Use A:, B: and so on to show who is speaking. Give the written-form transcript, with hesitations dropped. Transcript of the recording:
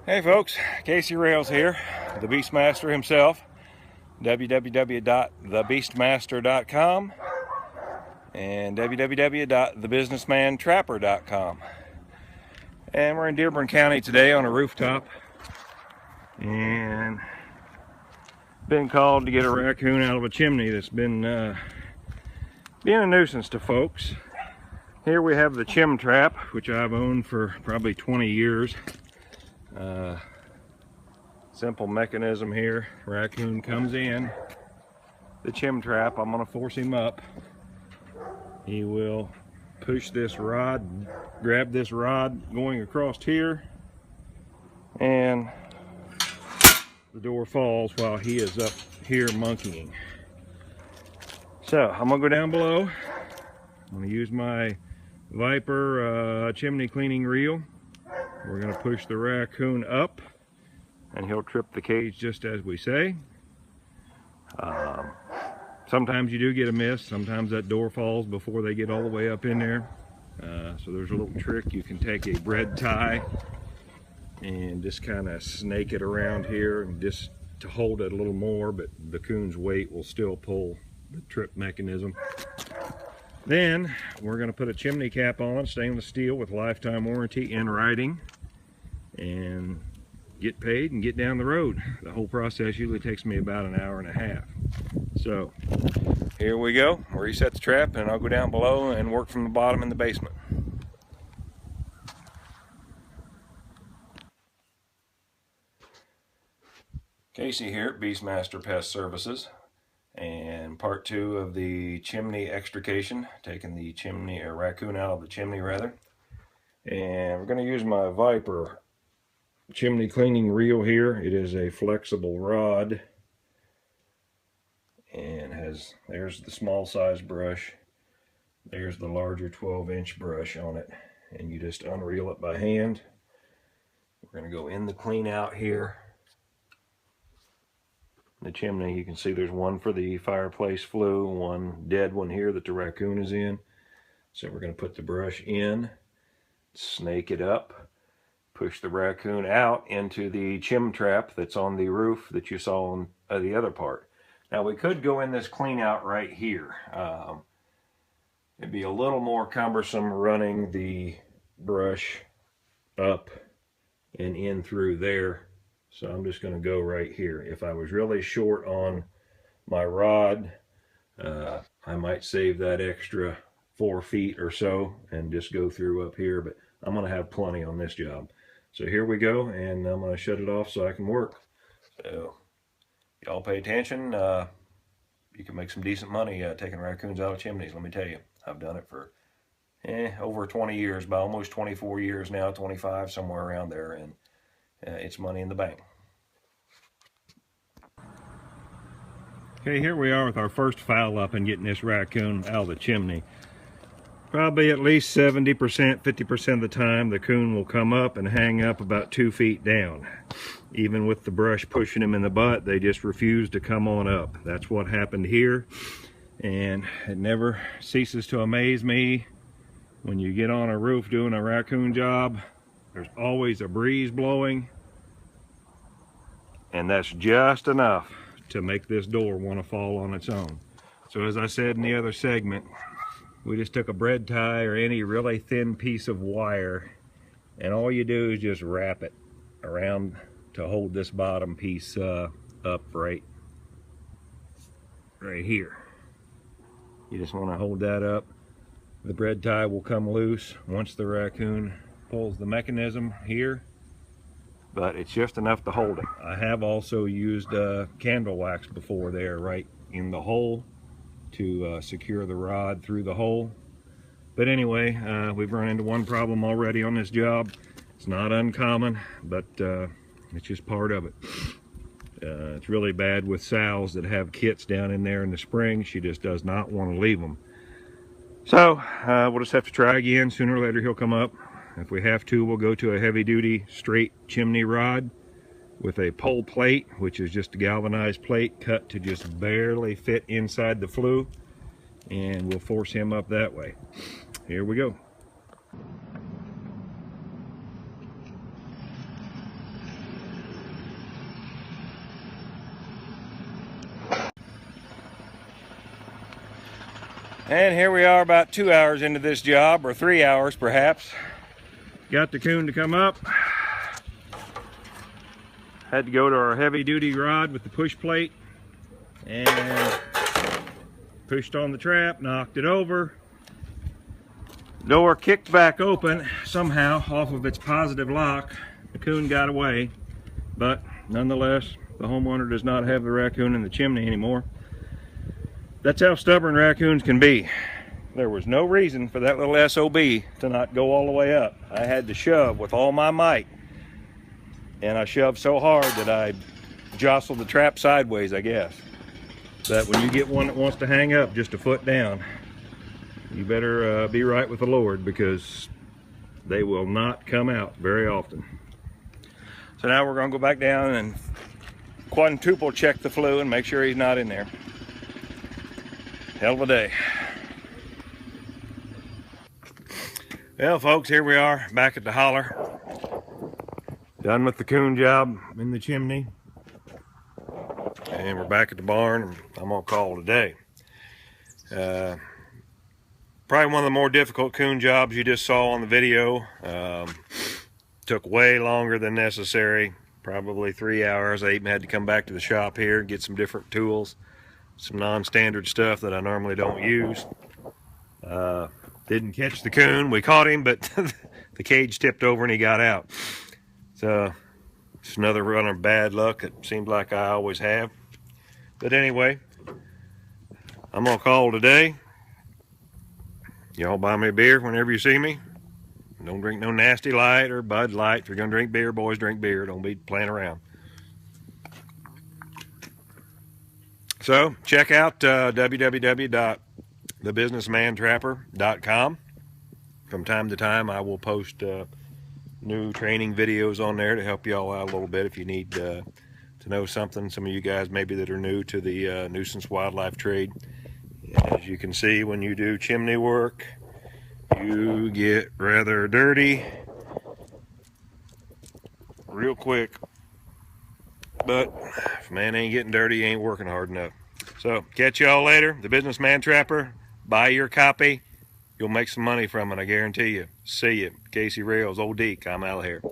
A: Hey folks, Casey Rails here, the Beastmaster himself, www.thebeastmaster.com and www.thebusinessmantrapper.com. And we're in Dearborn County today on a rooftop and been called to get a raccoon out of a chimney that's been being a nuisance to folks. Here we have the Chim Trap, which I've owned for probably 20 years. Simple mechanism here. Raccoon comes in the Chim Trap. I'm going to force him up. He will push this rod, grab this rod going across here, and the door falls while he is up here monkeying. So I'm going to go down below. I'm going to use my Viper chimney cleaning reel. We're going to push the raccoon up, and he'll trip the cage just as we say. Sometimes you do get a miss. Sometimes that door falls before they get all the way up in there. So there's a little trick. You can take a bread tie and just kind of snake it around here and just to hold it a little more, but the coon's weight will still pull the trip mechanism. Then we're going to put a chimney cap on, stainless steel with lifetime warranty in writing, and get paid and get down the road. The whole process usually takes me about an hour and a half. So here we go. We'll reset the trap and I'll go down below and work from the bottom in the basement. Casey here at Beastmaster Pest Services, and part 2 of the chimney extrication, taking the chimney or raccoon out of the chimney rather. And we're going to use my Viper chimney cleaning reel here. It is a flexible rod and there's the small size brush, there's the larger 12-inch brush on it, and you just unreel it by hand. We're going to go in the clean out here. The chimney, you can see there's one for the fireplace flue, one dead one here that the raccoon is in. So we're going to put the brush in, snake it up, push the raccoon out into the chim trap that's on the roof that you saw on the other part. Now we could go in this clean out right here. It'd be a little more cumbersome running the brush up and in through there. So I'm just going to go right here. If I was really short on my rod, I might save that extra 4 feet or so and just go through up here, but I'm going to have plenty on this job. So here we go, and I'm going to shut it off so I can work. So y'all pay attention. You can make some decent money taking raccoons out of chimneys, let me tell you. I've done it for over 20 years, about almost 24 years now, 25, somewhere around there, and it's money in the bank. Okay, here we are with our first foul up and getting this raccoon out of the chimney. Probably at least 70%, 50% of the time, the coon will come up and hang up about 2 feet down. Even with the brush pushing him in the butt, they just refuse to come on up. That's what happened here, and it never ceases to amaze me when you get on a roof doing a raccoon job. There's always a breeze blowing, and that's just enough to make this door want to fall on its own. So as I said in the other segment, we just took a bread tie or any really thin piece of wire, and all you do is just wrap it around to hold this bottom piece up right here. You just want to hold that up. The bread tie will come loose once the raccoon pulls the mechanism here, but it's just enough to hold it. I have also used candle wax before there right in the hole to secure the rod through the hole. But anyway, we've run into one problem already on this job. It's not uncommon, but it's just part of it. It's really bad with sows that have kits down in there in the spring. She just does not want to leave them. So we'll just have to try again. Sooner or later he'll come up. If we have to, we'll go to a heavy-duty straight chimney rod with a pole plate, which is just a galvanized plate cut to just barely fit inside the flue, and we'll force him up that way. Here we go. And here we are about 2 hours into this job, or 3 hours perhaps. Got the coon to come up. Had to go to our heavy duty rod with the push plate and pushed on the trap, knocked it over. Door kicked back open somehow off of its positive lock. The coon got away, but nonetheless, the homeowner does not have the raccoon in the chimney anymore. That's how stubborn raccoons can be. There was no reason for that little SOB to not go all the way up. I had to shove with all my might, and I shoved so hard that I jostled the trap sideways, I guess. But when you get one that wants to hang up just a foot down, you better be right with the Lord, because they will not come out very often. So now we're going to go back down and quadruple check the flue and make sure he's not in there. Hell of a day. Well, folks, here we are back at the holler. Done with the coon job in the chimney. And we're back at the barn, and I'm gonna call it a day. Probably one of the more difficult coon jobs you just saw on the video. Took way longer than necessary, probably 3 hours. I even had to come back to the shop here and get some different tools, some non-standard stuff that I normally don't use. Didn't catch the coon. We caught him, but the cage tipped over and he got out. So it's another run of bad luck. It seems like I always have. But anyway, I'm gonna call it a day. Y'all buy me a beer whenever you see me. Don't drink no Nasty Light or Bud Light. If you're gonna drink beer, boys, drink beer. Don't be playing around. So check out www.thebusinessmantrapper.com. From time to time, I will post new training videos on there to help y'all out a little bit if you need to know something. Some of you guys maybe that are new to the nuisance wildlife trade. As you can see, when you do chimney work, you get rather dirty real quick. But if a man ain't getting dirty, he ain't working hard enough. So catch y'all later. The Businessman Trapper. Buy your copy. You'll make some money from it, I guarantee you. See you. Casey Rails, Old Deke. I'm out of here.